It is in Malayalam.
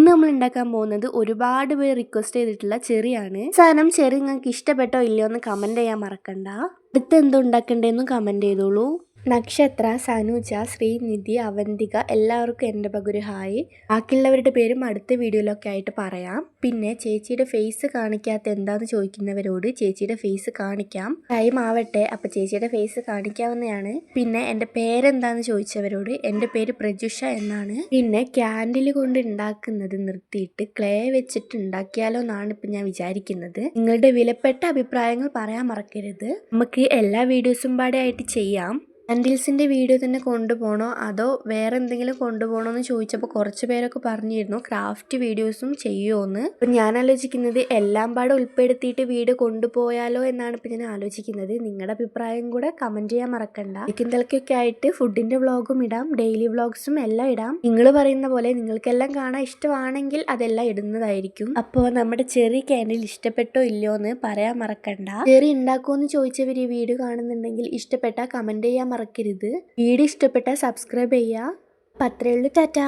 ഇന്ന് നമ്മൾ ഉണ്ടാക്കാൻ പോകുന്നത് ഒരുപാട് പേര് റിക്വസ്റ്റ് ചെയ്തിട്ടുള്ള ചെറിയാണ്. സാധനം ചെറി നിങ്ങൾക്ക് ഇഷ്ടപ്പെട്ടോ ഇല്ലയോ എന്ന് കമന്റ് ചെയ്യാൻ മറക്കണ്ട. അടുത്ത് എന്തോ ഉണ്ടാക്കണ്ടേന്നും കമന്റ് ചെയ്തോളൂ. നക്ഷത്ര, സനുജ, ശ്രീനിധി, അവന്തിക എല്ലാവർക്കും എൻ്റെ പകുതി ഹായ്. ബാക്കിയുള്ളവരുടെ പേരും അടുത്ത വീഡിയോയിലൊക്കെ ആയിട്ട് പറയാം. പിന്നെ ചേച്ചിയുടെ ഫേസ് കാണിക്കാത്ത എന്താന്ന് ചോദിക്കുന്നവരോട് ചേച്ചിയുടെ ഫേസ് കാണിക്കാം. ടൈം ആവട്ടെ, അപ്പം ചേച്ചിയുടെ ഫേസ് കാണിക്കാവുന്നതാണ്. പിന്നെ എൻ്റെ പേരെന്താന്ന് ചോദിച്ചവരോട് എൻ്റെ പേര് പ്രജുഷ എന്നാണ്. പിന്നെ ക്യാൻഡിൽ കൊണ്ട് ഉണ്ടാക്കുന്നത് നിർത്തിയിട്ട് ക്ലേ വെച്ചിട്ട് ഉണ്ടാക്കിയാലോ എന്നാണ് ഇപ്പം ഞാൻ വിചാരിക്കുന്നത്. നിങ്ങളുടെ വിലപ്പെട്ട അഭിപ്രായങ്ങൾ പറയാൻ മറക്കരുത്. നമുക്ക് എല്ലാ വീഡിയോസും പാടെ ആയിട്ട് ചെയ്യാം. ക്യാൻഡിൽസിൻ്റെ വീഡിയോ തന്നെ കൊണ്ടുപോകണോ അതോ വേറെ എന്തെങ്കിലും കൊണ്ടുപോകണോ എന്ന് ചോദിച്ചപ്പോൾ കുറച്ച് പേരൊക്കെ പറഞ്ഞിരുന്നു ക്രാഫ്റ്റ് വീഡിയോസും ചെയ്യുമോയെന്ന്. അപ്പം ഞാൻ ആലോചിക്കുന്നത് എല്ലാം പാടെ ഉൾപ്പെടുത്തിയിട്ട് വീഡിയോ കൊണ്ടുപോയാലോ എന്നാണ് ഇപ്പം ഞാൻ ആലോചിക്കുന്നത്. നിങ്ങളുടെ അഭിപ്രായം കൂടെ കമൻറ്റ് ചെയ്യാൻ മറക്കണ്ട. ചിക്കൻ ആയിട്ട് ഫുഡിൻ്റെ വ്ളോഗും ഇടാം, ഡെയിലി വ്ളോഗ്സും എല്ലാം ഇടാം. നിങ്ങൾ പറയുന്ന പോലെ നിങ്ങൾക്കെല്ലാം കാണാൻ ഇഷ്ടമാണെങ്കിൽ അതെല്ലാം ഇടുന്നതായിരിക്കും. അപ്പോൾ നമ്മുടെ ചെറിയ ക്യാൻഡിൽ ഇഷ്ടപ്പെട്ടോ ഇല്ലയോ എന്ന് പറയാൻ മറക്കണ്ട. ചെറി ഉണ്ടാക്കുമെന്ന് ചോദിച്ചവർ ഈ വീഡിയോ കാണുന്നുണ്ടെങ്കിൽ ഇഷ്ടപ്പെട്ടാൽ കമൻറ്റ് ചെയ്യാൻ മറക്കരുത്. വീഡിയോ ഇഷ്ടപ്പെട്ടാൽ സബ്സ്ക്രൈബ് ചെയ്യുക. അപ്പം അത്രയേ ഉള്ളൂ. ടാറ്റാ.